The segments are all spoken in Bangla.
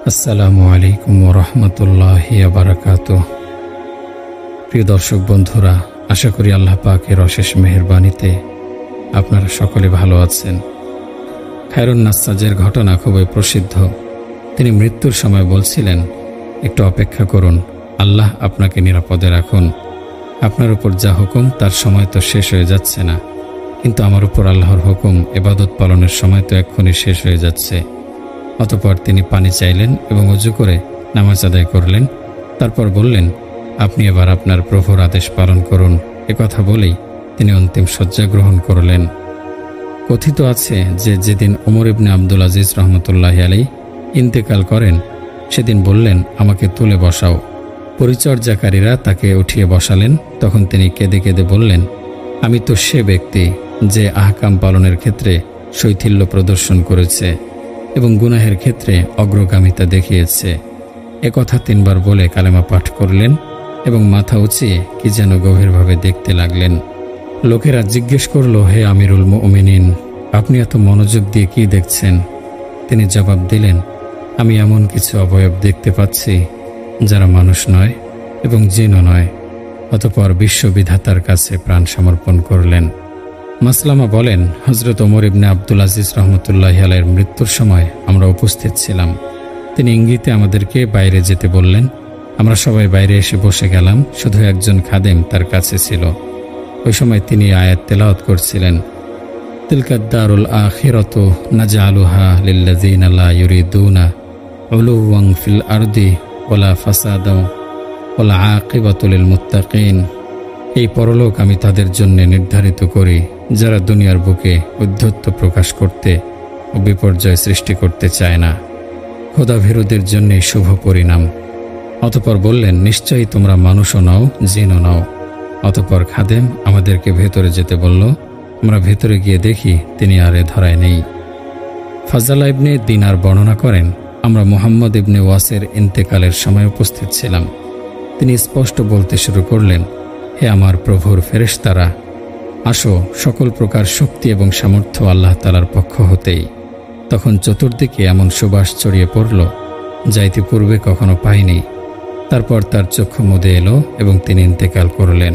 আসসালামু আলাইকুম ওয়া রাহমাতুল্লাহি ওয়া বারাকাতুহু। প্রিয় দর্শক বন্ধুরা, আশা করি আল্লাহ পাকের অশেষ মেহেরবানিতে আপনারা সকলে ভালো আছেন। খায়রুন নাসাজের ঘটনা খুবই প্রসিদ্ধ। তিনি মৃত্যুর সময় বলছিলেন, একটু অপেক্ষা করুন, আল্লাহ আপনাকে নিরাপদে রাখুন। আপনার উপর যা হুকুম তার সময় তো শেষ হয়ে যাচ্ছে না, কিন্তু আমার উপর আল্লাহর হুকুম ইবাদত পালনের সময় তো এক্ষুনি শেষ হয়ে যাচ্ছে। অতঃপর তিনি পানি চাইলেন এবং ওযু করে নামাজ আদায় করলেন। তারপর বললেন, আপনি এবার আপনার প্রভুর আদেশ পালন করুন। কথা বলেই তিনি অন্তিম শয্যা গ্রহণ করলেন। কথিত আছে যে যেদিন ওমর ইবনে আব্দুল আজিজ রহমতুল্লাহি আলাইহি ইন্তেকাল করেন, সেদিন বললেন, আমাকে তুলে বসাও। পরিচর্যাকারীরা তাকে উঠিয়ে বসালেন। তখন তিনি কেঁদে কেঁদে বললেন, আমি তো সে ব্যক্তি যে আহকাম পালনের ক্ষেত্রে শৈথিল্য প্রদর্শন করেছে এবং গুনাহের ক্ষেত্রে অগ্রগামিতা দেখিয়েছে। কথা 3 বার বলে কালেমা পাঠ করলেন এবং মাথা উঁচিয়ে কি যেন গভীরভাবে দেখতে লাগলেন। লোকেরা জিজ্ঞেস করল, হে আমিরুল মুমিনিন, আপনি এত মনোযোগ দিয়ে কি দেখছেন? তিনি জবাব দিলেন, আমি এমন কিছু অবয়ব দেখতে পাচ্ছি যারা মানুষ নয় এবং জিনও নয়। অতঃপর বিশ্ববিধাতার কাছে প্রাণ সমর্পণ করলেন। মাসলামা বলেন, হযরত ওমর ইবনে আব্দুল আজিজ রহমতুল্লাহি আলাইহির মৃত্যুর সময় আমরা উপস্থিত ছিলাম। তিনি ইঙ্গিতে আমাদেরকে বাইরে যেতে বললেন। আমরা সবাই বাইরে এসে বসে গেলাম, শুধু একজন খাদেম তার কাছে ছিল। ওই সময় তিনি আয়াত তেলাওয়াত করছিলেন, তিলকা দারুল আখিরাতু নাজআলুহা লিল্লাযিনা লা ইউরিদুনা উলুওয়ান ফিল আরদি ওয়ালা ফাসাদা ওয়াল আকিবাতু লিল মুত্তাকিন। এই পরলোক আমি তাদের জন্য নির্ধারিত করি যারা দুনিয়ার বুকে উদ্ধত্ত প্রকাশ করতে ও বিপর্যয় সৃষ্টি করতে চায় না। খোদাভীরুদের জন্য শুভ পরিণাম। অতঃপর বললেন, নিশ্চয়ই তোমরা মানুষও নাও, জিনও নাও। অতঃপর খাদেম আমাদেরকে ভেতরে যেতে বলল। আমরা ভেতরে গিয়ে দেখি তিনি আর এ ধরায় নেই। ফাজালা ইবনে দিনার বর্ণনা করেন, আমরা মুহাম্মদ ইবনে ওয়াসের ইন্তেকালের সময় উপস্থিত ছিলাম। তিনি স্পষ্ট বলতে শুরু করলেন, হে আমার প্রভুর ফেরেশতারা, আসো, সকল প্রকার শক্তি এবং সামর্থ্য আল্লাহ তাআলার পক্ষ হতেই। তখন চতুর্দিকে এমন সুবাস ছড়িয়ে পড়ল যা ইতিপূর্বে কখনো পায়নি। তারপর তার চক্ষু মুদে এলো এবং তিনি ইন্তেকাল করলেন।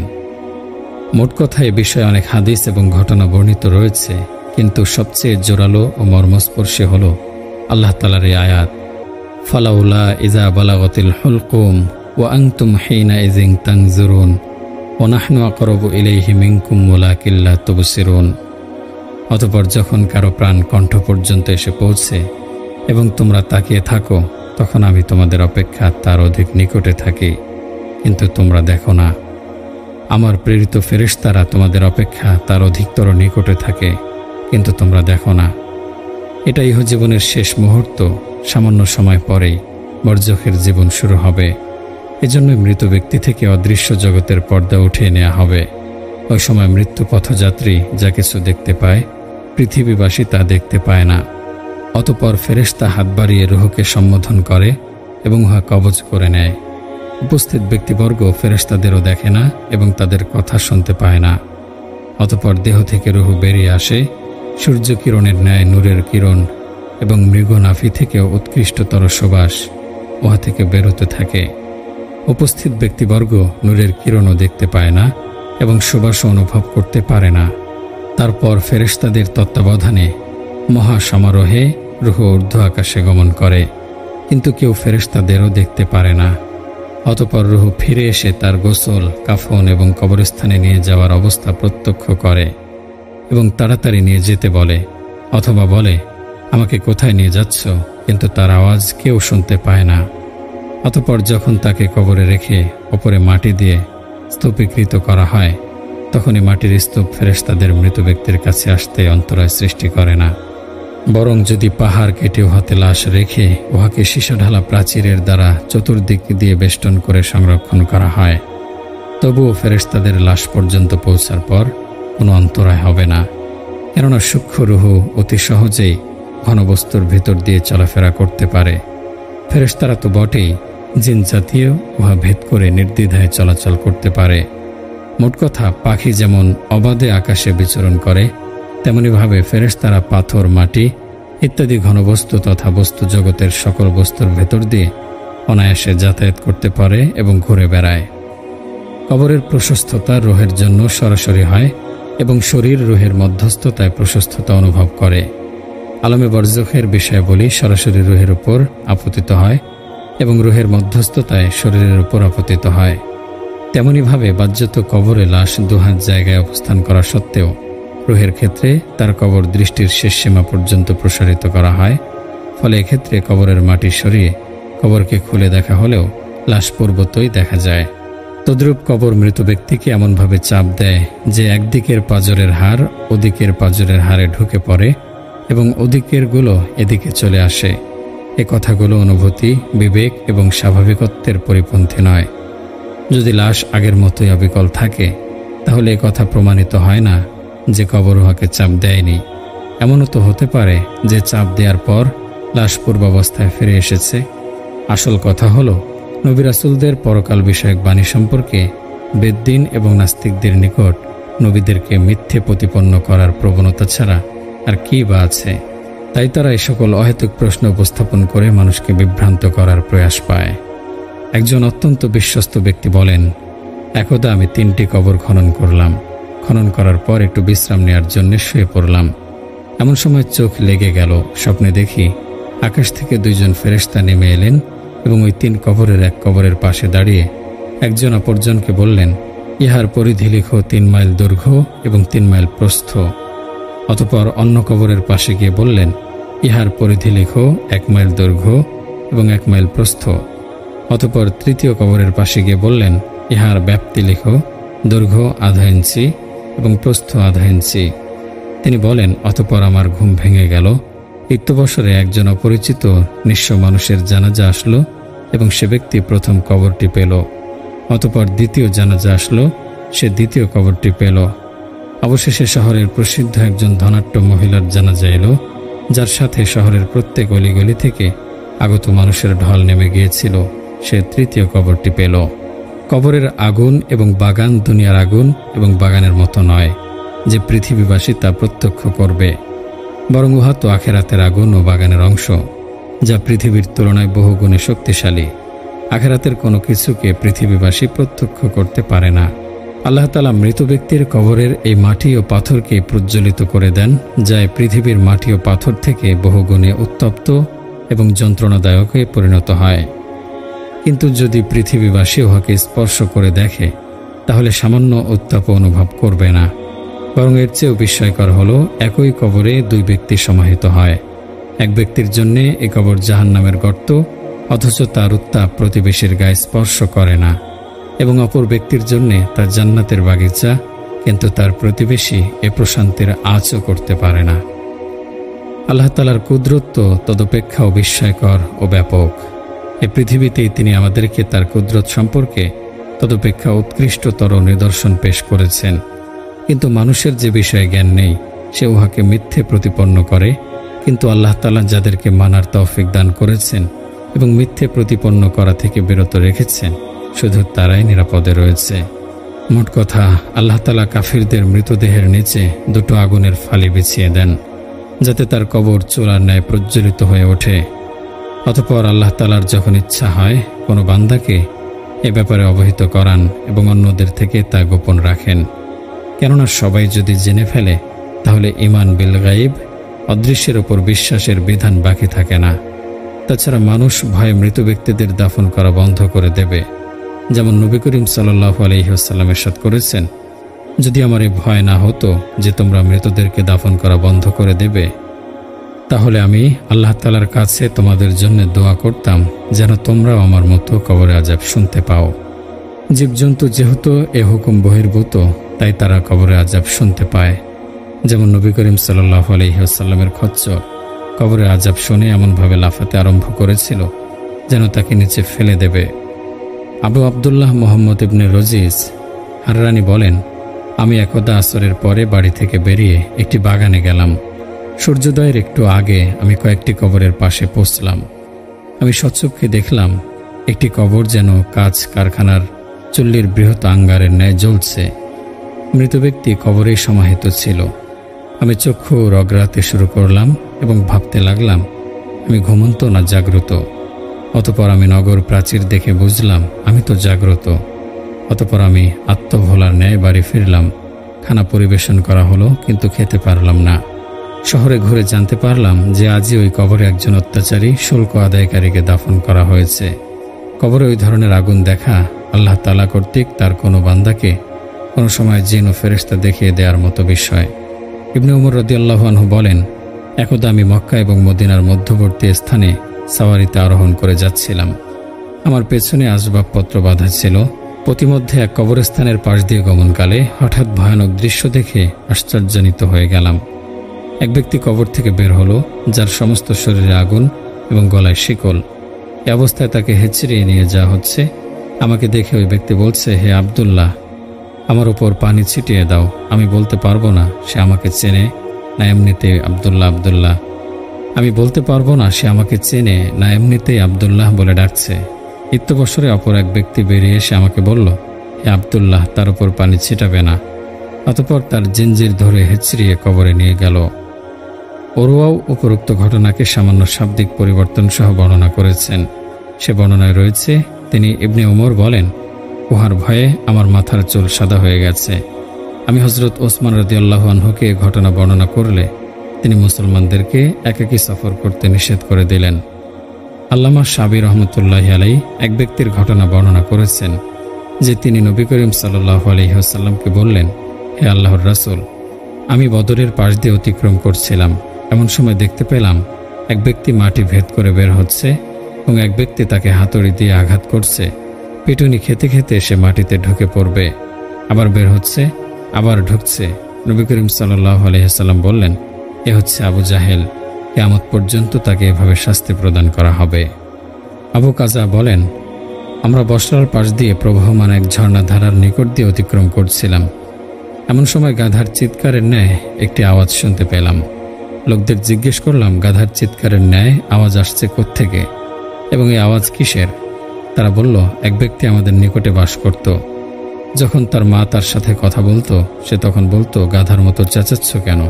মোট কথা, এ বিষয়ে অনেক হাদিস এবং ঘটনা বর্ণিত রয়েছে, কিন্তু সবচেয়ে জোরালো ও মর্মস্পর্শী হল আল্লাহ তাআলার এই আয়াত, ফালাউলা ইযা বালাগাতিল হুলকুম ওয়া আনতুম হিনা ইযিন তানজুরুন ওয়া নাহনু আকরাবু ইলাইহি মিনকুম ওয়ালাকিন লা তুবসিরুন। অতঃপর যখন কারো প্রাণ কণ্ঠ পর্যন্ত এসে পৌঁছে এবং তোমরা তাকিয়ে থাকো, তখন আমি তোমাদের অপেক্ষা তার অধিক নিকটে থাকি, কিন্তু তোমরা দেখো না। আমার প্রেরিত ফেরেশতারা তোমাদের অপেক্ষা তার অধিকতর নিকটে থাকে, কিন্তু তোমরা দেখো না। এটা ইহজীবনের শেষ মুহূর্ত। সামান্য সময় পরেই বরজখের জীবন শুরু হবে। এজন্য মৃত ব্যক্তি থেকে অদৃশ্য জগতের পর্দা উঠিয়ে নেওয়া হবে। ওই সময় মৃত্যু পথযাত্রী যা কিছু দেখতে পায়, পৃথিবীবাসী তা দেখতে পায় না। অতঃপর ফেরেশতা হাত বাড়িয়ে রূহকে সম্বোধন করে এবং উহা কবজ করে নেয়। উপস্থিত ব্যক্তিবর্গ ফেরেশতাদেরও দেখে না এবং তাদের কথা শুনতে পায় না। অতঃপর দেহ থেকে রূহ বেরিয়ে আসে সূর্য কিরণের ন্যায় নূরের কিরণ, এবং মৃগ নাভি থেকেও উৎকৃষ্টতর সুবাস উহা থেকে বেরোতে থাকে। উপস্থিত ব্যক্তিবর্গ নূরের কিরণও দেখতে পায় না এবং সুবাসও অনুভব করতে পারে না। তারপর ফেরেশতাদের তত্ত্বাবধানে মহাসমারোহে রূহ ঊর্ধ্ব আকাশে গমন করে, কিন্তু কেউ ফেরেশতাদেরও দেখতে পারে না। অতঃপর রূহ ফিরে এসে তার গোসল, কাফন এবং কবরস্থানে নিয়ে যাওয়ার অবস্থা প্রত্যক্ষ করে এবং তাড়াতাড়ি নিয়ে যেতে বলে, অথবা বলে, আমাকে কোথায় নিয়ে যাচ্ছ? কিন্তু তার আওয়াজ কেউ শুনতে পায় না। অতঃপর যখন তাকে কবরে রেখে ওপরে মাটি দিয়ে স্তূপীকৃত করা হয়, তখনই মাটির স্তূপ ফেরেশতাদের মৃত ব্যক্তির কাছে আসতে অন্তরায় সৃষ্টি করে না। বরং যদি পাহাড় কেটে উহাতে লাশ রেখে উহাকে সীসাঢালা প্রাচীরের দ্বারা চতুর্দিক দিয়ে বেষ্টন করে সংরক্ষণ করা হয়, তবুও ফেরেশতাদের লাশ পর্যন্ত পৌঁছার পর কোনো অন্তরায় হবে না। কেননা সূক্ষ্ম রূহ অতি সহজেই ঘনবস্তুর ভিতর দিয়ে চলাফেরা করতে পারে। ফেরেশতারা তো বটেই, জিন জাতীয় উহা ভেদ করে নির্দ্বিধায় চলাচল করতে পারে। মোট কথা, পাখি যেমন অবাধে আকাশে বিচরণ করে, তেমনিভাবে ফেরেশতারা পাথর, মাটি ইত্যাদি ঘনবস্তু তথা বস্তু জগতের সকল বস্তুর ভেতর দিয়ে অনায়াসে যাতায়াত করতে পারে এবং ঘুরে বেড়ায়। কবরের প্রশস্ততা রুহের জন্য সরাসরি হয় এবং শরীর রুহের মধ্যস্থতায় প্রশস্ততা অনুভব করে। আলমে বরজখের বিষয়াবলী সরাসরি রুহের উপর আপতিত হয় এবং রুহের মধ্যস্থতায় শরীরের উপর আপতিত হয়। তেমনিভাবে বাহ্যত কবরে লাশ দুহাত জায়গায় অবস্থান করা সত্ত্বেও রুহের ক্ষেত্রে তার কবর দৃষ্টির শেষ সীমা পর্যন্ত প্রসারিত করা হয়। ফলে এক্ষেত্রে কবরের মাটি সরিয়ে কবরকে খুলে দেখা হলেও লাশ পূর্বতই দেখা যায়। তদ্রূপ কবর মৃত ব্যক্তিকে এমনভাবে চাপ দেয় যে একদিকের পাঁজরের হাড় ওদিকের পাঁজরের হাড়ে ঢুকে পড়ে এবং ওদিকেরগুলো এদিকে চলে আসে। এ কথাগুলো অনুভূতি, বিবেক এবং স্বাভাবিকত্বের পরিপন্থী নয়। যদি লাশ আগের মতোই অবিকল থাকে তাহলে এ কথা প্রমাণিত হয় না যে কবর উহাকে চাপ দেয়নি। এমনও তো হতে পারে যে চাপ দেওয়ার পর লাশ পূর্বাবস্থায় ফিরে এসেছে। আসল কথা হলো, নবী রাসূলদের পরকাল বিষয়ক বাণী সম্পর্কে বেদ্দিন এবং নাস্তিকদের নিকট নবীদেরকে মিথ্যে প্রতিপন্ন করার প্রবণতা ছাড়া আর কি বা আছে। তাই তারা এই সকল অহেতুক প্রশ্ন উপস্থাপন করে মানুষকে বিভ্রান্ত করার প্রয়াস পায়। একজন অত্যন্ত বিশ্বস্ত ব্যক্তি বলেন, একদা আমি 3টি কবর খনন করলাম। খনন করার পর একটু বিশ্রাম নেওয়ার জন্য শুয়ে পড়লাম। এমন সময় চোখ লেগে গেল। স্বপ্নে দেখি আকাশ থেকে 2 জন ফেরেশতা নেমে এলেন এবং ওই 3 কবরের এক কবরের পাশে দাঁড়িয়ে একজন অপরজনকে বললেন, ইহার পরিধি লিখো 3 মাইল দৈর্ঘ্য এবং 3 মাইল প্রস্থ। অতঃপর অন্য কবরের পাশে গিয়ে বললেন, ইহার পরিধি লিখো 1 মাইল দৈর্ঘ্য এবং 1 মাইল প্রস্থ। অতঃপর তৃতীয় কবরের পাশে গিয়ে বললেন, ইহার ব্যাপ্তি লিখো দৈর্ঘ্য 1/2 ইঞ্চি এবং প্রস্থ 1/2 ইঞ্চি। তিনি বলেন, অতঃপর আমার ঘুম ভেঙে গেল। ইত্যবসরে একজন অপরিচিত নিঃস্ব মানুষের জানাজা আসলো এবং সে ব্যক্তি প্রথম কবরটি পেল। অতঃপর দ্বিতীয় জানাজা আসলো, সে দ্বিতীয় কবরটি পেল। অবশেষে শহরের প্রসিদ্ধ একজন ধনাঢ্য মহিলার জানাজা এলো, যার সাথে শহরের প্রত্যেক অলিগলি থেকে আগত মানুষের ঢল নেমে গিয়েছিল। সে তৃতীয় কবরটি পেল। কবরের আগুন এবং বাগান দুনিয়ার আগুন এবং বাগানের মতো নয় যে পৃথিবীবাসী তা প্রত্যক্ষ করবে, বরং উহা তো আখেরাতের আগুন ও বাগানের অংশ, যা পৃথিবীর তুলনায় বহুগুণে শক্তিশালী। আখেরাতের কোনো কিছুকে পৃথিবীবাসী প্রত্যক্ষ করতে পারে না। আল্লাহ তাআলা মৃত ব্যক্তির কবরের এই মাটি ও পাথরকে প্রজ্বলিত করে দেন, যা পৃথিবীর মাটি ও পাথর থেকে বহুগুণে উত্তপ্ত এবং যন্ত্রণাদায়কে পরিণত হয়। কিন্তু যদি পৃথিবীবাসী উহাকে স্পর্শ করে দেখে তাহলে সামান্য উত্তাপ অনুভব করবে না। বরং এর চেয়েও বিস্ময়কর হলো, একই কবরে 2 ব্যক্তি সমাহিত হয়। এক ব্যক্তির জন্যে এ কবর জাহান্নামের গর্ত, অথচ তার উত্তাপ প্রতিবেশীর গায়ে স্পর্শ করে না, এবং অপর ব্যক্তির জন্যে তার জান্নাতের বাগিচা, কিন্তু তার প্রতিবেশী এ প্রশান্তির আঁচও করতে পারে না। আল্লাহ তাআলার কুদরত তদপেক্ষাও বিস্ময়কর ও ব্যাপক। এ পৃথিবীতেই তিনি আমাদেরকে তার কুদরত সম্পর্কে তদপেক্ষা উৎকৃষ্টতর নিদর্শন পেশ করেছেন। কিন্তু মানুষের যে বিষয়ে জ্ঞান নেই সে উহাকে মিথ্যে প্রতিপন্ন করে। কিন্তু আল্লাহ তাআলা যাদেরকে মানার তৌফিক দান করেছেন এবং মিথ্যে প্রতিপন্ন করা থেকে বিরত রেখেছেন, শুধু তারাই নিরাপদে রয়েছে। মোট কথা, আল্লাহ তাআলা কাফিরদের মৃতদেহের নিচে 2টো আগুনের ফালি বিছিয়ে দেন, যাতে তার কবর চুলার ন্যায় প্রজ্বলিত হয়ে ওঠে। অতঃপর আল্লাহ তাআলার যখন ইচ্ছা হয় কোনো বান্দাকে এ ব্যাপারে অবহিত করান এবং অন্যদের থেকে তা গোপন রাখেন। কেননা সবাই যদি জেনে ফেলে তাহলে ঈমান বিল গায়ব, অদৃশ্যের ওপর বিশ্বাসের বিধান বাকি থাকে না। তাছাড়া মানুষ ভয়ে মৃত ব্যক্তিদের দাফন করা বন্ধ করে দেবে। যেমন নবী করিম সাল্লাল্লাহু আলাইহি ওয়াসাল্লাম ইরশাদ করেছেন, যদি আমার এই ভয় না হতো যে তোমরা মৃতদেরকে দাফন করা বন্ধ করে দেবে, তাহলে আমি আল্লাহ তাআলার কাছে তোমাদের জন্য দোয়া করতাম যেন তোমরাও আমার মতো কবরে আযাব শুনতে পাও। জীবজন্তু যেহেতু এ হুকুম বহির্ভূত, তাই তারা কবরে আযাব শুনতে পায়। যেমন নবী করিম সাল্লাল্লাহু আলাইহি ওয়াসাল্লামের খচ্চর কবরে আযাব শুনে এমনভাবে লাফাতে আরম্ভ করেছিল যেন তাকে নিচে ফেলে দেবে। আবু আবদুল্লাহ মুহাম্মদ ইবনে রজিজ হাররানি বলেন, আমি একদা আসরের পরে বাড়ি থেকে বেরিয়ে একটি বাগানে গেলাম। সূর্যোদয়ের একটু আগে আমি কয়েকটি কবরের পাশে পৌঁছলাম। আমি সচক্ষে দেখলাম একটি কবর যেন কাঁচ কারখানার চুল্লির বৃহৎ আঙ্গারের ন্যায় জ্বলছে। মৃত ব্যক্তি কবরেই সমাহিত ছিল। আমি চক্ষু রগড়াতে শুরু করলাম এবং ভাবতে লাগলাম আমি ঘুমন্ত না জাগ্রত। অতপর আমি নগর প্রাচীর দেখে বুঝলাম আমি তো জাগ্রত। অতপর আমি আত্মভোলার ন্যায় বাড়ি ফিরলাম। খানা পরিবেশন করা হলো, কিন্তু খেতে পারলাম না। শহরে ঘুরে জানতে পারলাম যে আজই ওই কবরে একজন অত্যাচারী শুল্ক আদায়কারীকে দাফন করা হয়েছে। কবরে ওই ধরনের আগুন দেখা আল্লাহ তাআলা কর্তৃক তার কোনো বান্দাকে কোনো সময় জিন ও ফেরেশতা দেখিয়ে দেওয়ার মতো বিষয়। ইবনে উমর রাদিয়াল্লাহু আনহু বলেন, একদা আমি মক্কা এবং মদিনার মধ্যবর্তী স্থানে সাওয়ারিতে আরোহণ করে যাচ্ছিলাম। আমার পেছনে আসবাবপত্র বাঁধা ছিল। প্রতিমধ্যে এক কবরস্থানের পাশ দিয়ে গমনকালে হঠাৎ ভয়ানক দৃশ্য দেখে আশ্চর্যান্বিত হয়ে গেলাম। এক ব্যক্তি কবর থেকে বের হলো, যার সমস্ত শরীরে আগুন এবং গলায় শিকল। এ অবস্থায় তাকে হেঁচড়িয়ে নিয়ে যাওয়া হচ্ছে। আমাকে দেখে ওই ব্যক্তি বলছে, হে আব্দুল্লাহ, আমার উপর পানি ছিটিয়ে দাও। আমি বলতে পারবো না সে আমাকে চেনে না এমনিতে আব্দুল্লাহ আব্দুল্লাহ। আমি বলতে পারবো না সে আমাকে চেনে না এমনিতেই আব্দুল্লাহ বলে ডাকছে। ইত্যবসরে অপর এক ব্যক্তি বেরিয়ে এসে আমাকে বলল, হে আব্দুল্লাহ, তার উপর পানি ছিটাবে না। অতপর তার জিঞ্জির ধরে হেঁচড়িয়ে কবরে নিয়ে গেল। ওরওয়াও উপরোক্ত ঘটনাকে সামান্য শাব্দিক পরিবর্তন সহ বর্ণনা করেছেন। সে বর্ণনায় রয়েছে, তিনি ইবনে উমর বলেন, উহার ভয়ে আমার মাথার চুল সাদা হয়ে গেছে। আমি হযরত ওসমান রাদিয়াল্লাহু আনহুকে ঘটনা বর্ণনা করলে তিনি মুসলমানদেরকে একাকী সফর করতে নিষেধ করে দিলেন। আল্লামা শাবি রহমতুল্লাহি আলাইহি এক ব্যক্তির ঘটনা বর্ণনা করেছেন যে তিনি নবী করিম সাল্লাল্লাহু আলাইহি ওয়াসাল্লামকে বললেন, হে আল্লাহর রাসূল, আমি বদরের পাশ দিয়ে অতিক্রম করছিলাম। এমন সময় দেখতে পেলাম এক ব্যক্তি মাটি ভেদ করে বের হচ্ছে এবং এক ব্যক্তি তাকে হাতুড়ি দিয়ে আঘাত করছে। পিটুনি খেতে খেতে সে মাটিতে ঢুকে পড়বে, আবার বের হচ্ছে, আবার ঢুকছে। নবী করিম সাল্লাল্লাহু আলাইহি ওয়াসাল্লাম বললেন, এ হচ্ছে আবু জাহেল। কিয়ামত পর্যন্ত তাকে এভাবে শাস্তি প্রদান করা হবে। আবু কাজা বলেন, আমরা বসরার পাশ দিয়ে প্রবাহমান এক ঝর্ণাধারার নিকট দিয়ে অতিক্রম করছিলাম। এমন সময় গাধার চিৎকারের ন্যায় একটি আওয়াজ শুনতে পেলাম। লোকদের জিজ্ঞেস করলাম, গাধার চিৎকারের ন্যায় আওয়াজ আসছে কোত্থেকে এবং এই আওয়াজ কিসের? তারা বলল, এক ব্যক্তি আমাদের নিকটে বাস করত। যখন তার মা তার সাথে কথা বলতো, সে তখন বলতো, গাধার মতো চেঁচাচ্ছ কেন?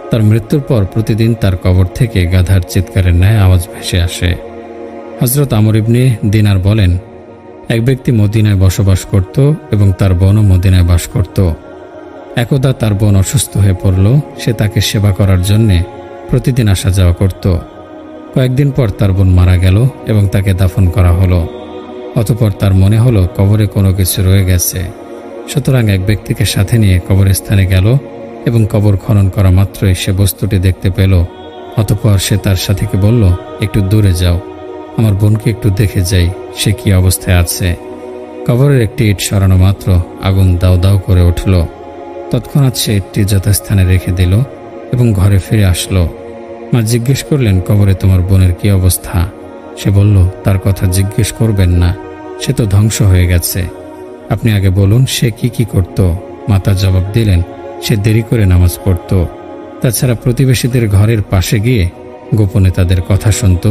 তার মৃত্যুর পর প্রতিদিন তার কবর থেকে গাধার চিৎকারের ন্যায় আওয়াজ ভেসে আসে। হযরত আমর ইবনে দিনার বলেন, এক ব্যক্তি মদিনায় বসবাস করত এবং তার বোনও মদিনায় বাস করত। একদা তার বোন অসুস্থ হয়ে পড়ল। সে তাকে সেবা করার জন্যে প্রতিদিন আসা যাওয়া করত। কয়েকদিন পর তার বোন মারা গেল এবং তাকে দাফন করা হলো। অতপর তার মনে হলো কবরে কোনো কিছু রয়ে গেছে। সুতরাং এক ব্যক্তিকে সাথে নিয়ে কবরস্থানে গেল এবং কবর খনন করা মাত্রই সে বস্তুটি দেখতে পেল। অতপর সে তার সাথীকে বলল, একটু দূরে যাও, আমার বোনকে একটু দেখে যাই, সে কি অবস্থায় আছে। কবরের একটি ইট সরানো মাত্র আগুন দাউ দাউ করে উঠল। তৎক্ষণাৎ সে ইটটি যথাস্থানে রেখে দিল এবং ঘরে ফিরে আসলো। মা জিজ্ঞেস করলেন, কবরে তোমার বোনের কি অবস্থা? সে বলল, তার কথা জিজ্ঞেস করবেন না, সে তো ধ্বংস হয়ে গেছে। আপনি আগে বলুন সে কি কি করত। মাতা জবাব দিলেন, সে দেরি করে নামাজ পড়ত। তাছাড়া প্রতিবেশীদের ঘরের পাশে গিয়ে গোপনে তাদের কথা শুনত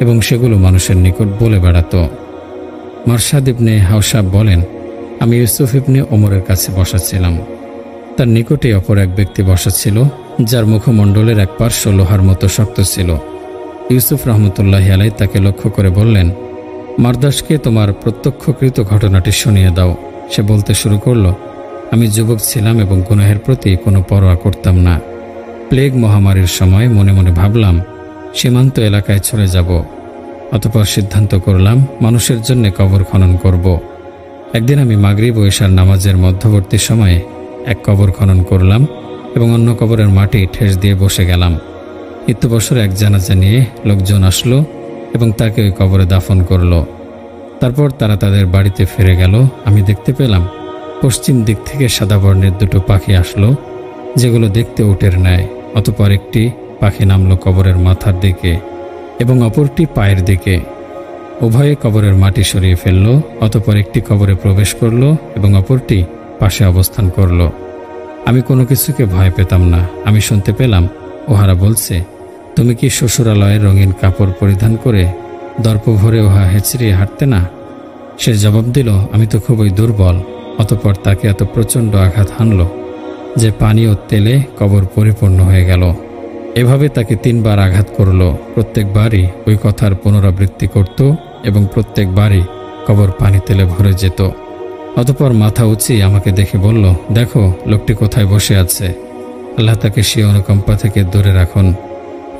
এবং সেগুলো মানুষের নিকট বলে বেড়াত। মারশাদ ইবনে হাওশাব বলেন, আমি ইউসুফ ইবনে ওমরের কাছে বসা ছিলাম। তার নিকটে অপর এক ব্যক্তি বসা ছিল, যার মুখমণ্ডলের এক পার্শ্ব লোহার মতো শক্ত ছিল। ইউসুফ রহমতুল্লাহি আলাইহি তাকে লক্ষ্য করে বললেন, মারদাসকে তোমার প্রত্যক্ষকৃত ঘটনাটি শুনিয়ে দাও। সে বলতে শুরু করল, আমি যুবক ছিলাম এবং গুনাহের প্রতি কোনো পরোয়া করতাম না। প্লেগ মহামারীর সময় মনে মনে ভাবলাম সীমান্ত এলাকায় চলে যাব। অতঃপর সিদ্ধান্ত করলাম মানুষের জন্য কবর খনন করব। একদিন আমি মাগরিব ও ইশার নামাজের মধ্যবর্তী সময়ে এক কবর খনন করলাম এবং অন্য কবরের মাটি ঠেস দিয়ে বসে গেলাম। ইত্যবসরে এক জানাজা নিয়ে লোকজন আসলো এবং তাকে ওই কবরে দাফন করল। তারপর তারা তাদের বাড়িতে ফিরে গেল। আমি দেখতে পেলাম পশ্চিম দিক থেকে সাদা বর্ণের দুটো পাখি আসলো, যেগুলো দেখতে উটের ন্যায়। অতঃপর একটি পাখি নামলো কবরের মাথার দিকে এবং অপরটি পায়ের দিকে। উভয়ে কবরের মাটি সরিয়ে ফেলল। অতঃপর একটি কবরে প্রবেশ করল এবং অপরটি পাশে অবস্থান করল। আমি কোনো কিছুকে ভয় পেতাম না। আমি শুনতে পেলাম ওহারা বলছে, তুমি কি শ্বশুরালয়ের রঙিন কাপড় পরিধান করে দর্প ভরে উহা হেঁচড়িয়ে হাঁটতে না? সে জবাব দিল, আমি তো খুবই দুর্বল। অতঃপর তাকে এত প্রচণ্ড আঘাত হানল যে পানি ও তেলে কবর পরিপূর্ণ হয়ে গেল। এভাবে তাকে 3 বার আঘাত করল। প্রত্যেকবারই ওই কথার পুনরাবৃত্তি করত এবং প্রত্যেকবারই কবর পানি তেলে ভরে যেত। অতঃপর মাথা উঁচিয়ে আমাকে দেখে বলল, দেখো লোকটি কোথায় বসে আছে, আল্লাহ তাকে সে অনুকম্পা থেকে দূরে রাখুন।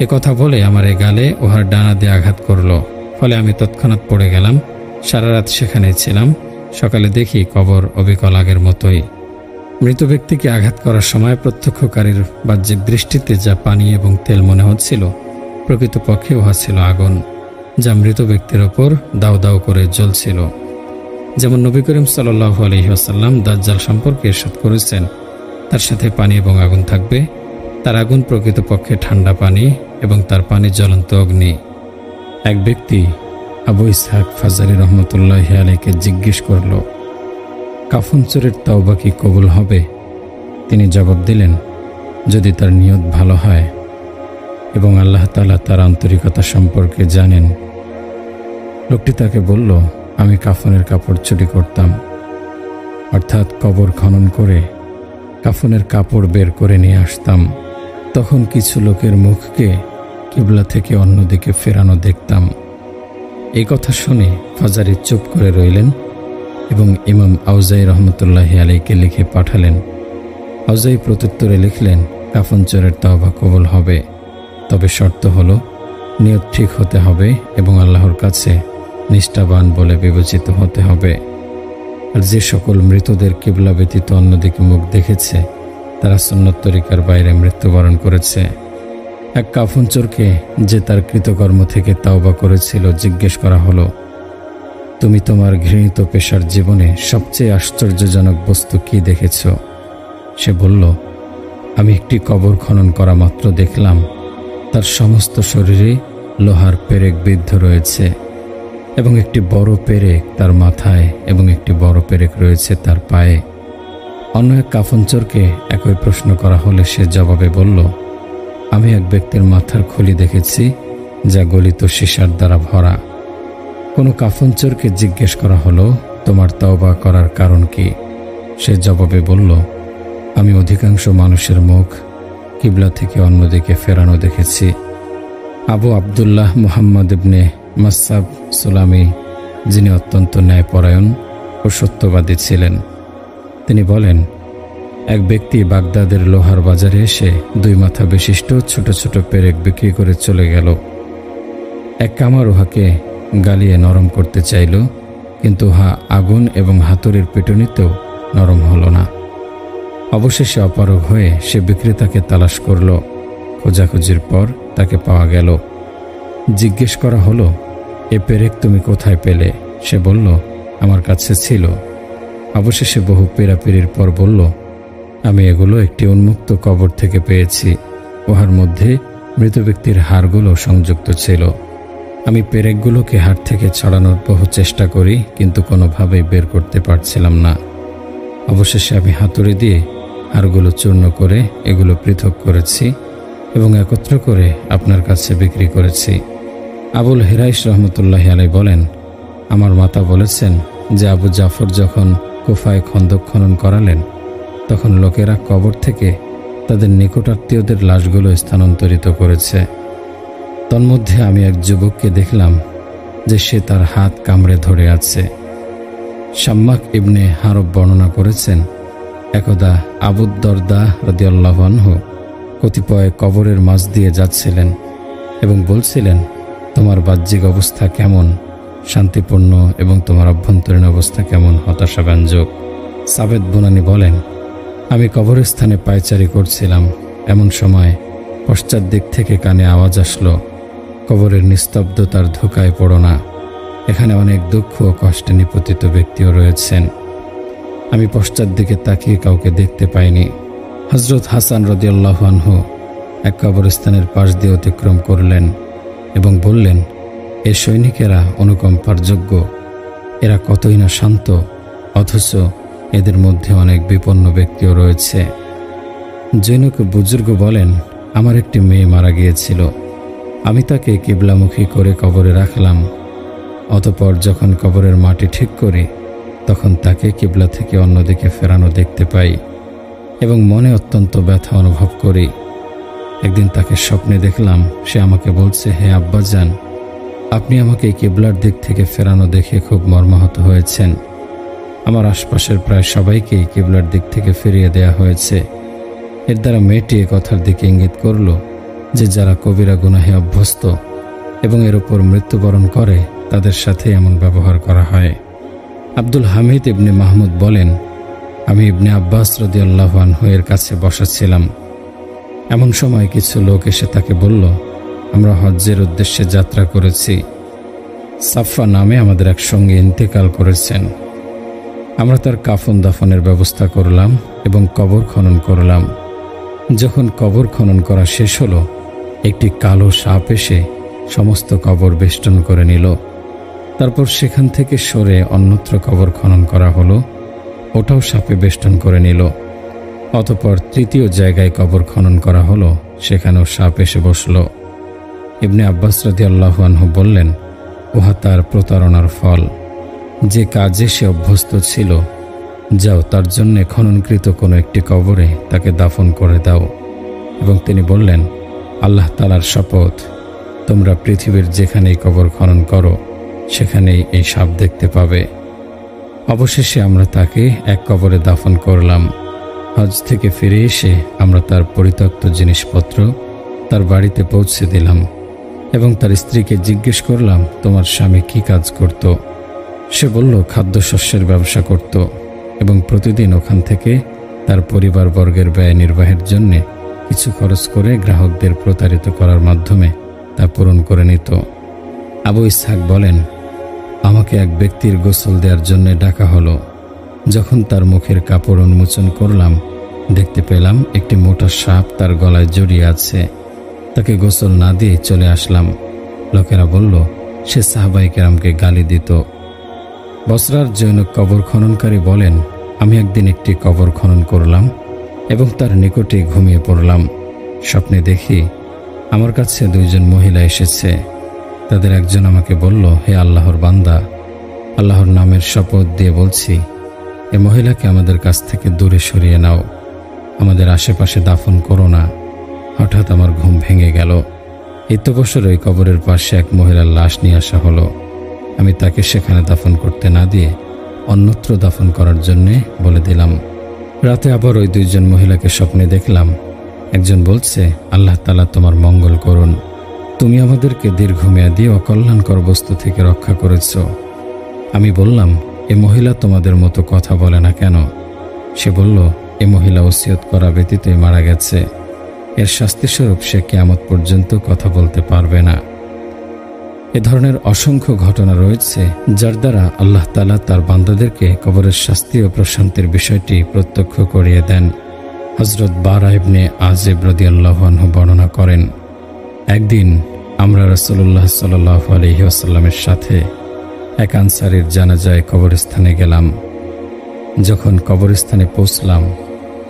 এ কথা বলে আমার এই গালে উহার ডানা দিয়ে আঘাত করল। ফলে আমি তৎক্ষণাৎ পড়ে গেলাম। সারা রাত সেখানেই ছিলাম। সকালে দেখি কবর অবিকল আগের মতোই। মৃত ব্যক্তিকে আঘাত করার সময় প্রত্যক্ষকারীর বাহ্যিক দৃষ্টিতে যা পানি এবং তেল মনে হচ্ছিল, প্রকৃতপক্ষে উহা ছিল আগুন, যা মৃত ব্যক্তির ওপর দাউ দাউ করে জ্বলছিল। যেমন নবী করিম সাল্লাল্লাহু আলাইহি ওয়াসাল্লাম দাজ্জাল সম্পর্কে ইরশাদ করেছেন, তার সাথে পানি এবং আগুন থাকবে। তার আগুন প্রকৃতপক্ষে ঠান্ডা পানি এবং তার পানি জ্বলন্ত অগ্নি। এক ব্যক্তি আবু ইসহাক ফাজারি রহমতুল্লাহি আলাইহিকে জিজ্ঞেস করল, কাফন চোরের তাওবা কি কবুল হবে? তিনি জবাব দিলেন, যদি তার নিয়ত ভালো হয় এবং আল্লাহ তাআলা তার আন্তরিকতা সম্পর্কে জানেন। লোকটি তাকে বলল, আমি কাফনের কাপড় চুরি করতাম, অর্থাৎ কবর খনন করে কাফনের কাপড় বের করে নিয়ে আসতাম। তখন কিছু লোকের মুখকে কিবলা থেকে অন্যদিকে ফেরানো দেখতাম। এই কথা শুনে ফাজারি চুপ করে রইলেন এবং ইমাম আউজাই রহমতুল্লাহি আলাইহিকে লিখে পাঠালেন। আউজাই প্রত্যুত্তরে লিখলেন, কাফন চোরের তাওবা কবুল হবে, তবে শর্ত হলো নিয়ত ঠিক হতে হবে এবং আল্লাহর কাছে নিষ্ঠাবান বলে বিবেচিত হতে হবে। আর যে সকল মৃতদের কিবলা ব্যতীত অন্যদিকে মুখ দেখেছে, তারা সুন্নত তরিকার বাইরে মৃত্যুবরণ করেছে। এক কাফন চোরকে, যে তার কৃতকর্ম থেকে তাওবা করেছিল, জিজ্ঞেস করা হলো, তুমি তোমার ঘৃণিত পেশার জীবনে সবচেয়ে আশ্চর্যজনক বস্তু কি দেখেছ? সে বলল, আমি একটি কবর খনন করা মাত্র দেখলাম তার সমস্ত শরীরে লোহার পেরেক বিদ্ধ রয়েছে এবং একটি বড় পেরেক তার মাথায় এবং একটি বড় পেরেক রয়েছে তার পায়ে। অন্য এক কাফন চোরকে একই প্রশ্ন করা হলে সে জবাবে বলল, আমি এক ব্যক্তির মাথার খুলি দেখেছি যা গলিত সীসার দ্বারা ভরা। কোনো কাফন চোরকে জিজ্ঞেস করা হলো, তোমার তাওবা করার কারণ কি? সে জবাবে বলল, আমি অধিকাংশ মানুষের মুখ কিবলা থেকে অন্যদিকে ফেরানো দেখেছি। আবু আবদুল্লাহ মুহাম্মদ ইবনে মাসসাব সুলামি, যিনি অত্যন্ত ন্যায়পরায়ণ ও সত্যবাদী ছিলেন, তিনি বলেন, এক ব্যক্তি বাগদাদের লোহার বাজারে এসে 2 মাথা বিশিষ্ট ছোট ছোট পেরেক বিক্রি করে চলে গেল। এক কামার উহাকে গালিয়ে নরম করতে চাইল, কিন্তু উহা আগুন এবং হাতুড়ির পিটুনিতেও নরম হল না। অবশেষে অপারগ হয়ে সে বিক্রেতাকে তালাশ করল। খোঁজাখুঁজির পর তাকে পাওয়া গেল। জিজ্ঞেস করা হলো, এ পেরেক তুমি কোথায় পেলে? সে বলল, আমার কাছে ছিল। অবশেষে বহু পেরাপিরির পর বলল, আমি এগুলো একটি উন্মুক্ত কবর থেকে পেয়েছি। উহার মধ্যে মৃত ব্যক্তির হাড়গুলো সংযুক্ত ছিল। আমি পেরেকগুলোকে হাড় থেকে ছড়ানোর বহু চেষ্টা করি, কিন্তু কোনোভাবেই বের করতে পারছিলাম না। অবশেষে আমি হাতুড়ি দিয়ে হাড়গুলো চূর্ণ করে এগুলো পৃথক করেছি এবং একত্র করে আপনার কাছে বিক্রি করেছি। আবুল হিরাইস রহমতুল্লাহি আলাইহি বলেন, আমার মাতা বলেছেন যে আবু জাফর যখন কুফায় খন্দক খনন করালেন, তখন লোকেরা কবর থেকে তাদের নিকটাত্মীয়দের লাশগুলো স্থানান্তরিত করেছে। তন্মধ্যে আমি এক যুবককে দেখলাম যে সে তার হাত কামড়ে ধরে আছে। শাম্মাক ইবনে হারব বর্ণনা করেছেন, একদা আবু দরদা রাদিয়াল্লাহু আনহু কতিপয় কবরের মাঝ দিয়ে যাচ্ছিলেন এবং বলছিলেন, তোমার বাহ্যিক অবস্থা কেমন? শান্তিপূর্ণ। এবং তোমার অভ্যন্তরীণ অবস্থা কেমন? হতাশাব্যঞ্জক। সাবেদ বুনানি বলেন, আমি কবরস্থানে পায়চারি করছিলাম। এমন সময় পশ্চাৎ দিক থেকে কানে আওয়াজ আসলো, কবরের নিস্তব্ধতার ধোঁকায় পড়ো না, এখানে অনেক দুঃখ ও কষ্টে নিপতিত ব্যক্তিও রয়েছেন। আমি পশ্চাৎ দিকে তাকিয়ে কাউকে দেখতে পাইনি। হযরত হাসান রাদিয়াল্লাহু আনহু এক কবরস্থানের পাশ দিয়ে অতিক্রম করলেন এবং বললেন, এ সৈনিকেরা অনুকম্পার যোগ্য, এরা কতই না শান্ত, অথচ এদের মধ্যে অনেক বিপন্ন ব্যক্তিও রয়েছে। জৈনক বুজুর্গ বলেন, আমার একটি মেয়ে মারা গিয়েছিল। আমি তাকে কিবলামুখী করে কবরে রাখলাম। অতঃপর যখন কবরের মাটি ঠিক করি, তখন তাকে কিবলা থেকে অন্যদিকে ফেরানো দেখতে পাই। এবং মনে অত্যন্ত ব্যথা অনুভব করি। একদিন তাকে স্বপ্নে দেখলাম, সে আমাকে বলছে, হে আব্বাজান, আপনি আমাকে কিবলার দিক থেকে ফেরানো দেখে খুব মর্মাহত হয়েছেন। আমার আশপাশের প্রায় সবাইকেই কিবলার দিক থেকে ফিরিয়ে দেয়া হয়েছে। এর দ্বারা মেয়েটি এ কথার দিকে ইঙ্গিত করল যে যারা কবিরা গুনাহে অভ্যস্ত এবং এর উপর মৃত্যুবরণ করে তাদের সাথে এমন ব্যবহার করা হয়। আব্দুল হামিদ ইবনে মাহমুদ বলেন, আমি ইবনে আব্বাস রাদিয়াল্লাহু আনহু এর কাছে বসা ছিলাম। এমন সময় কিছু লোক এসে তাকে বলল, আমরা হজ্জের উদ্দেশ্যে যাত্রা করেছি। সাফা নামে আমাদের এক সঙ্গে ইন্তেকাল করেছেন। আমরা তার কাফন দাফনের ব্যবস্থা করলাম এবং কবর খনন করলাম। যখন কবর খনন করা শেষ হলো, একটি কালো সাপ এসে সমস্ত কবর বেষ্টন করে নিল। তারপর সেখান থেকে সরে অন্যত্র কবর খনন করা হলো, ওটাও সাপে বেষ্টন করে নিল। অতঃপর তৃতীয় জায়গায় কবর খনন করা হলো, সেখানেও সাপ এসে বসল। ইবনে আব্বাস রাদিয়াল্লাহু আনহু বললেন, উহা তার প্রতারণার ফল। যে কাজে সে অভ্যস্ত ছিল, যাও তার জন্যে খননকৃত কোনো একটি কবরে তাকে দাফন করে দাও। এবং তিনি বললেন, আল্লাহ তাআলার শপথ, তোমরা পৃথিবীর যেখানেই কবর খনন করো সেখানেই এই সাপ দেখতে পাবে। অবশেষে আমরা তাকে এক কবরে দাফন করলাম। হজ থেকে ফিরে এসে আমরা তার পরিত্যক্ত জিনিসপত্র তার বাড়িতে পৌঁছে দিলাম এবং তার স্ত্রীকে জিজ্ঞেস করলাম, তোমার স্বামী কি কাজ করত? সে বলল, খাদ্যশস্যের ব্যবসা করত এবং প্রতিদিন ওখান থেকে তার পরিবারবর্গের ব্যয় নির্বাহের জন্য কিছু খরচ করে গ্রাহকদের প্রতারিত করার মাধ্যমে তা পূরণ করে নিত। আবু ইসহাক বলেন, আমাকে এক ব্যক্তির গোসল দেওয়ার জন্য ডাকা হলো। যখন তার মুখের কাপড় উন্মোচন করলাম, দেখতে পেলাম একটি মোটা সাপ তার গলায় জড়িয়ে আছে। তাকে গোসল না দিয়ে চলে আসলাম। লোকেরা বলল, সে সাহাবায়ে কেরামকে গালি দিত। বসরার জনৈক কবর খননকারী বলেন, আমি একদিন একটি কবর খনন করলাম এবং তার নিকটে ঘুমিয়ে পড়লাম। স্বপ্নে দেখি আমার কাছে দুইজন মহিলা এসেছে। তাদের একজন আমাকে বলল, হে আল্লাহর বান্দা, আল্লাহর নামের শপথ দিয়ে বলছি, এ মহিলাকে আমাদের কাছ থেকে দূরে সরিয়ে নাও, আমাদের আশেপাশে দাফন করো না। হঠাৎ আমার ঘুম ভেঙে গেল। ইত্যবসর ওই কবরের পাশে এক মহিলার লাশ নিয়ে আসা হলো। আমি তাকে সেখানে দাফন করতে না দিয়ে অন্যত্র দাফন করার জন্যে বলে দিলাম। রাতে আবার ওই দুইজন মহিলাকে স্বপ্নে দেখলাম। একজন বলছে, আল্লাহ তাআলা তোমার মঙ্গল করুন, তুমি আমাদেরকে দীর্ঘমেয়াদী অকল্যাণকর বস্তু থেকে রক্ষা করেছ। আমি বললাম, এ মহিলা তোমাদের মতো কথা বলে না কেন? সে বলল, এ মহিলা ওসিয়ত করা ব্যতীতই মারা গেছে। এর শাস্তিস্বরূপ সে কিয়ামত পর্যন্ত কথা বলতে পারবে না। এ ধরনের অসংখ্য ঘটনা রয়েছে যার দ্বারা আল্লাহ তাআলা তার বান্দাদেরকে কবরের শাস্তি ও প্রশান্তির বিষয়টি প্রত্যক্ষ করিয়ে দেন। হযরত বারা ইবনে আযিব রাদিয়াল্লাহু আনহু বর্ণনা করেন, একদিন আমরা রাসূলুল্লাহ সাল্লাল্লাহু আলাইহি ওয়াসাল্লামের সাথে এক আনসারীর জানাজায় কবরস্থানে গেলাম। যখন কবরস্থানে পৌঁছলাম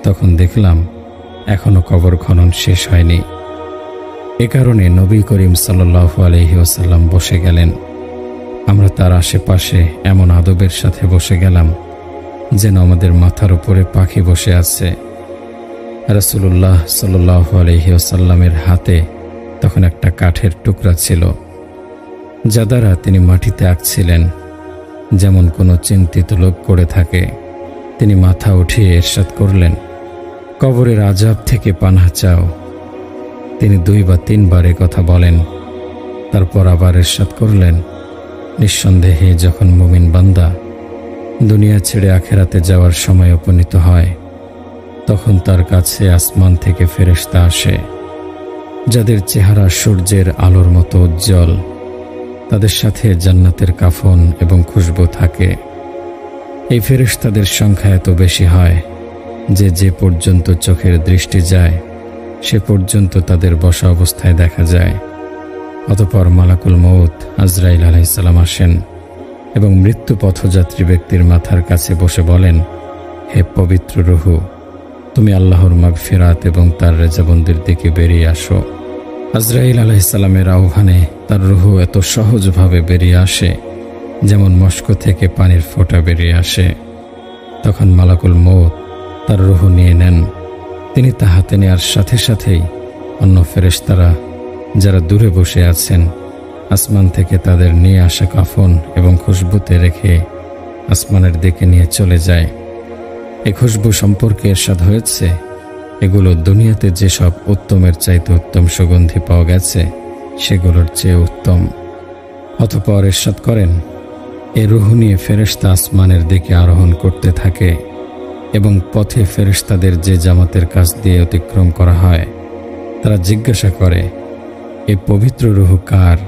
তখন দেখলাম এখনো কবর খনন শেষ হয়নি। এ কারণে নবী করিম সাল্লাল্লাহু আলাইহি ওয়াসাল্লাম বসে গেলেন। আমরা তার আশেপাশে এমন আদবের সাথে বসে গেলাম যেন আমাদের মাথার উপরে পাখি বসে আছে। রাসূলুল্লাহ সাল্লাল্লাহু আলাইহি ওয়াসাল্লামের হাতে তখন একটা কাঠের টুকরা ছিল, যা দ্বারা তিনি মাটিতে আঁকছিলেন, যেমন কোনো চিন্তিত লোক করে থাকে। তিনি মাথা উঠিয়ে ইরশাদ করলেন, কবরের আযাব থেকে পানাহ চাও। তিনি 2 বা 3 বার কথা বলেন। তারপর আবার ইরশাদ করলেন, নিঃসন্দেহে যখন মুমিন বান্দা দুনিয়া ছেড়ে আখিরাতে যাওয়ার সময় উপনীত হয়, তখন তার কাছে আসমান থেকে ফেরেশতা আসে, যাদের চেহারা সূর্যের আলোর মতো উজ্জ্বল। তাদের সাথে জান্নাতের কাফন এবং খুশবু থাকে। এই ফেরেশতাদের সংখ্যা এত বেশি হয় যে যে পর্যন্ত চোখের দৃষ্টি যায় সে পর্যন্ত তাদের বসা অবস্থায় দেখা যায়। অতঃপর মালাকুল মউত আজরাইল আলাইহিস সালাম আসেন এবং মৃত্যু পথযাত্রী ব্যক্তির মাথার কাছে বসে বলেন, হে পবিত্র রূহ, তুমি আল্লাহর মাগফিরাত এবং তার রেজাবন্দির দিকে বেরিয়ে আসো। আজরাইল আলাইহিস সালামের আহ্বানে তার রূহ এত সহজভাবে বেরিয়ে আসে যেমন মস্ক থেকে পানির ফোঁটা বেরিয়ে আসে। তখন মালাকুল মউত তার রূহ নিয়ে নেন তিনি তা হাতে নেয়ার সাথে সাথেই অন্য ফেরেশতারা যারা দূরে বসে আছেন আসমান থেকে তাদের নিয়ে আসা কাফন এবং খুশবুতে রেখে আসমানের দিকে নিয়ে চলে যায়। এই খুশবু সম্পর্কে ইরশাদ হয়েছে, এগুলো দুনিয়াতে যেসব উত্তমের চাইতে উত্তম সুগন্ধি পাওয়া গেছে সেগুলোর চেয়ে উত্তম। অতঃপর ইরশাদ করেন, এ রূহ নিয়ে ফেরেশতা আসমানের দিকে আরোহণ করতে থাকে এবং পথে ফেরেশতাদের যে জামাতের কাছ দিয়ে অতিক্রম করা হয় তারা জিজ্ঞাসা করে, এই পবিত্র রূহ কার?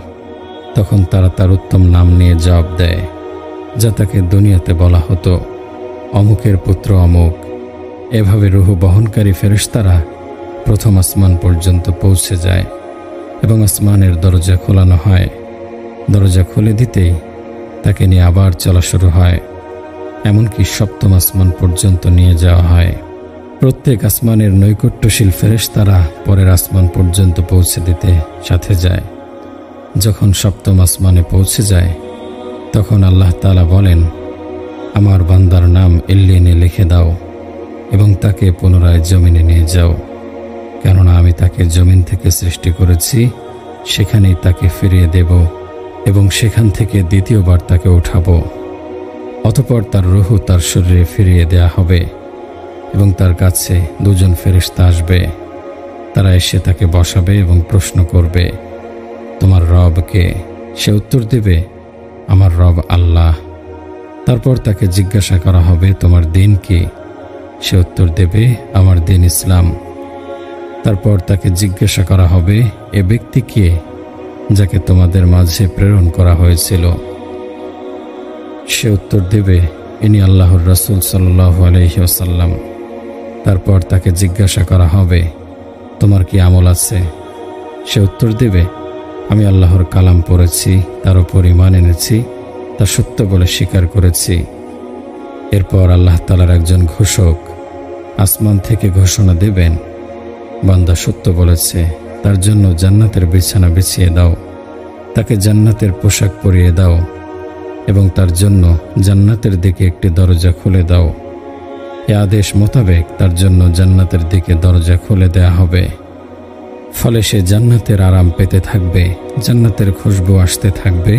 তখন তারা তার উত্তম নাম নিয়ে জবাব দেয়, যা তাকে দুনিয়াতে বলা হতো, অমুকের পুত্র অমুক। এভাবে রূহ বহনকারী ফেরেশতারা প্রথম আসমান পর্যন্ত পৌঁছে যায় এবং আসমানের দরজা খোলানো হয়। দরজা খুলে দিতেই তাকে নিয়ে আবার চলা শুরু হয়, এমনকি সপ্তম আসমান পর্যন্ত নিয়ে যাওয়া হয়। প্রত্যেক আসমানের নৈকট্যশীল ফেরেশতারা পরের আসমান পর্যন্ত পৌঁছে দিতে সাথে যায়। যখন সপ্তম আসমানে পৌঁছে যায় তখন আল্লাহ তাআলা বলেন, আমার বান্দার নাম ইল্লিনে লিখে দাও এবং তাকে পুনরায় জমিনে নিয়ে যাও, কেননা আমি তাকে জমিন থেকে সৃষ্টি করেছি, সেখানেই তাকে ফিরিয়ে দেব এবং সেখান থেকে দ্বিতীয়বার তাকে উঠাবো। অতঃপর তার রূহ তার শরীরে ফিরিয়ে দেয়া হবে এবং তার কাছে দুজন ফেরেশতা আসবে। তারা এসে তাকে বসাবে এবং প্রশ্ন করবে, তোমার রব কে? সে উত্তর দেবে, আমার রব আল্লাহ। তারপর তাকে জিজ্ঞাসা করা হবে, তোমার দিন কি? সে উত্তর দেবে, আমার দিন ইসলাম। তারপর তাকে জিজ্ঞাসা করা হবে, এ ব্যক্তি কে যাকে তোমাদের মাঝে প্রেরণ করা হয়েছিল? সে উত্তর দেবে, ইনি আল্লাহর রাসূল সাল্লাল্লাহু আলাইহি ওয়াসাল্লাম। তারপর তাকে জিজ্ঞাসা করা হবে, তোমার কি আমল আছে? সে উত্তর দেবে, আমি আল্লাহর কালাম পড়েছি, তার উপর ঈমান এনেছি, তা সত্য বলে স্বীকার করেছি। এরপর আল্লাহ তাআলার একজন ঘোষক আসমান থেকে ঘোষণা দেবেন, বান্দা সত্য বলেছে, তার জন্য জান্নাতের বিছানা বিছিয়ে দাও, তাকে জান্নাতের পোশাক পরিয়ে দাও এবং তার জন্য জান্নাতের দিকে একটি দরজা খুলে দাও। এ আদেশ মোতাবেক তার জন্য জান্নাতের দিকে দরজা খুলে দেয়া হবে। ফলে সে জান্নাতের আরাম পেতে থাকবে, জান্নাতের খুশবু আসতে থাকবে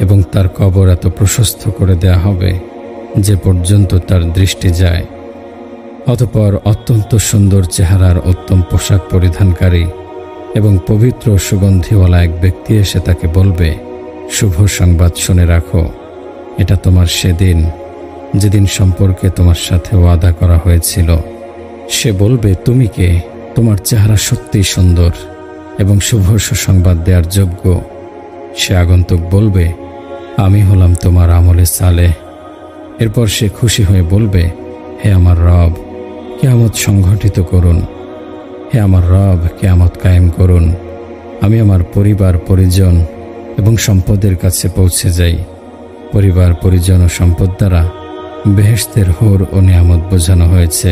এবং তার কবর এত প্রশস্ত করে দেয়া হবে যে পর্যন্ত তার দৃষ্টি যায়। অতঃপর অত্যন্ত সুন্দর চেহারার উত্তম পোশাক পরিধানকারী এবং পবিত্র সুগন্ধিওয়ালা এক ব্যক্তি এসে তাকে বলবে, শুভ সংবাদ শুনে রাখো, এটা তোমার সেদিন যেদিন সম্পর্কে তোমার সাথে ওয়াদা করা হয়েছিল। সে বলবে, তুমি কে? তোমার চেহারা সত্যিই সুন্দর এবং শুভ সুসংবাদ দেওয়ার যোগ্য। সে আগন্তুক বলবে, আমি হলাম তোমার আমলে সালেহ। এরপর সে খুশি হয়ে বলবে, হে আমার রব, কিয়ামত সংঘটিত করুন। হে আমার রব, কিয়ামত কায়েম করুন। আমি আমার পরিবার পরিজন এবং সম্পদের কাছে পৌঁছে যাই। পরিবার পরিজন ও সম্পদ দ্বারা বেহেশতের হুর ও নিয়ামত বোঝানো হয়েছে।